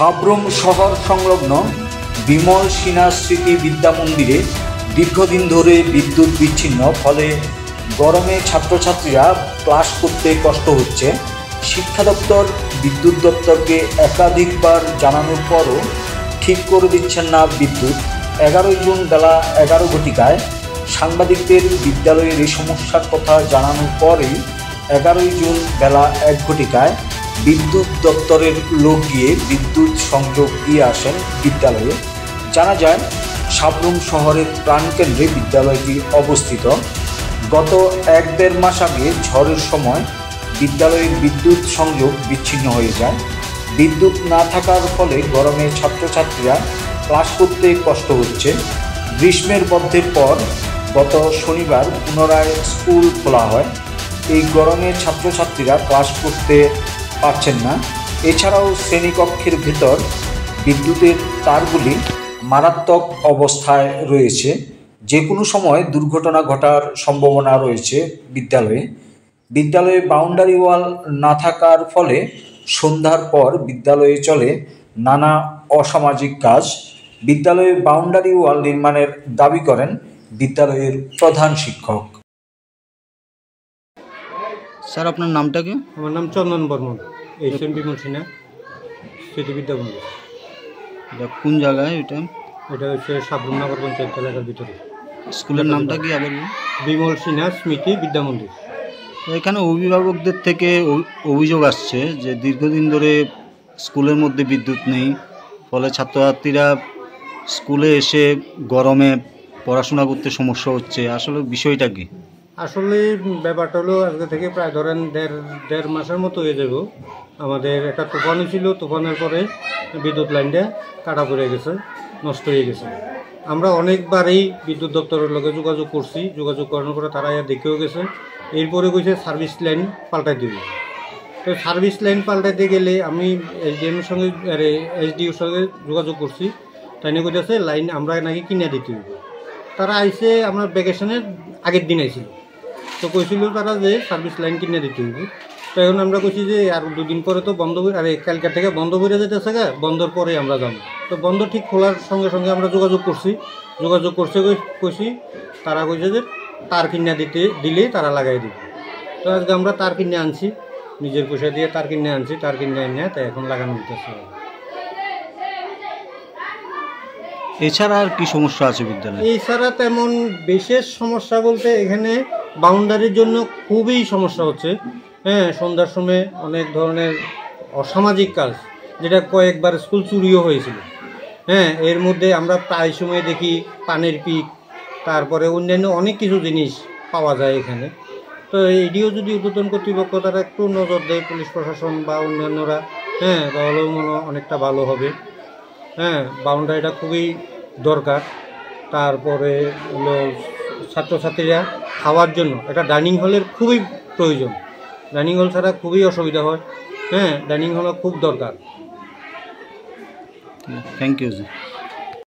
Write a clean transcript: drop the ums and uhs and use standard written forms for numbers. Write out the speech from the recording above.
সাব্রুম শহর সংলগ্ন বিমল সিনহা স্মৃতি বিদ্যা মন্দিরে দীর্ঘদিন ধরে বিদ্যুৎ বিচ্ছিন্ন, ফলে গরমে ছাত্রছাত্রীরা ক্লাস করতে কষ্ট হচ্ছে। শিক্ষা দপ্তর বিদ্যুৎ দপ্তরকে একাধিকবার জানানোর পরও ঠিক করে দিচ্ছেন না বিদ্যুৎ। 11 জুন বেলা 11 ঘটিকায় সাংবাদিকদের বিদ্যালয়ের এই সমস্যার কথা জানানোর পরেই 11 জুন বেলা 1 ঘটিকায় বিদ্যুৎ দপ্তরের লোক গিয়ে বিদ্যুৎ সংযোগ দিয়ে আসেন বিদ্যালয়ে। জানা যায়, সাব্রুম শহরের প্রাণকেন্দ্রে বিদ্যালয়টি অবস্থিত। গত 1-1.5 মাস আগে ঝড়ের সময় বিদ্যালয়ের বিদ্যুৎ সংযোগ বিচ্ছিন্ন হয়ে যায়। বিদ্যুৎ না থাকার ফলে গরমে ছাত্রছাত্রীরা ক্লাস করতে কষ্ট হচ্ছে। গ্রীষ্মের বন্ধের পর গত শনিবার পুনরায় স্কুল খোলা হয়। এই গরমে ছাত্রছাত্রীরা ক্লাস করতে পারছেন না। এছাড়াও শ্রেণীকক্ষের ভেতর বিদ্যুতের তারগুলি মারাত্মক অবস্থায় রয়েছে। যে কোনো সময় দুর্ঘটনা ঘটার সম্ভাবনা রয়েছে বিদ্যালয়ে বাউন্ডারি ওয়াল না থাকার ফলে সন্ধ্যার পর বিদ্যালয়ে চলে নানা অসামাজিক কাজ। বিদ্যালয়ে বাউন্ডারি ওয়াল নির্মাণের দাবি করেন বিদ্যালয়ের প্রধান শিক্ষক। স্যার, আপনার নামটা কি? আমার নাম চন্দন বর্মন, এইচএম বিমল সিনহা স্মৃতি বিদ্যা মন্দির। এটা কোন জায়গায়? এটা হচ্ছে সাব্রুম নগর পঞ্চায়েত এলাকার ভিতরে। স্কুলের নামটা কি আবার? বিমল সিনহা স্মৃতি বিদ্যা মন্দির। এখানে অভিভাবকদের থেকে অভিযোগ আসছে যে দীর্ঘদিন ধরে স্কুলের মধ্যে বিদ্যুৎ নেই, ফলে ছাত্রছাত্রীরা স্কুলে এসে গরমে পড়াশোনা করতে সমস্যা হচ্ছে। আসলে বিষয়টা কি? আসলে ব্যাপারটা হলো, আজকে থেকে প্রায় ধরেন দেড় মাসের মতো হয়ে যাব। আমাদের একটা তুফানও ছিল, তুফানের পরে বিদ্যুৎ লাইনটা কাটা পড়ে গেছে, নষ্ট হয়ে গেছে। আমরা অনেকবারই বিদ্যুৎ দপ্তরের লগে যোগাযোগ করানোর পরে তারা দেখেও গেছে। এরপরে কইছে সার্ভিস লাইন পাল্টাই দেবে। তো সার্ভিস লাইন পাল্টাইতে গেলে আমি এসডিএমের সঙ্গে এসডিওর সঙ্গে যোগাযোগ করছি। তাই নিয়ে কইতেছে লাইন আমরা নাকি কিনে দিতে হবে। তারা আইসে আমরা ভ্যাকেশনের আগের দিন আইছিল, তো কইছিল তারা যে সার্ভিস লাইন কিনে দিতে হবে। তো এখন আমরা কইছি যে আর 2 দিন পরে তো বন্ধ, কালকার থেকে বন্ধ করে যেতেছে, বন্ধর পরে আমরা যাবো। তো বন্ধ ঠিক খোলার সঙ্গে সঙ্গে আমরা যোগাযোগ করছি তারা কইছে যে তার কিনে দিলে তারা লাগাই দিবে। তো আজকে আমরা তার কিনে আনছি, নিজের পয়সা দিয়ে তার কিনে আনছি, তার কিনে এনে তাই এখন লাগানো হইতেছে। এছাড়া আর কি সমস্যা আছে বিদ্যালয়ে? এছাড়া তেমন বিশেষ সমস্যা বলতে এখানে বাউন্ডারির জন্য খুবই সমস্যা হচ্ছে। সন্ধ্যার সময় অনেক ধরনের অসামাজিক কাজ, যেটা কয়েকবার স্কুল চুরিও হয়েছিল। এর মধ্যে আমরা প্রায় সময় দেখি পানের পিক, তারপরে অন্যান্য অনেক কিছু জিনিস পাওয়া যায় এখানে। তো এটিও যদি ঊর্ধ্বতন কর্তৃপক্ষ তারা একটু নজর দেয়, পুলিশ প্রশাসন বা অন্যান্যরা, তাহলেও মনে অনেকটা ভালো হবে। বাউন্ডারিটা খুবই দরকার। তারপরে হলো ছাত্রছাত্রীরা খাওয়ার জন্য একটা ডাইনিং হলের খুবই প্রয়োজন। ডাইনিং হল ছাড়া খুবই অসুবিধা হয়। ডাইনিং হল খুব দরকার। Thank you.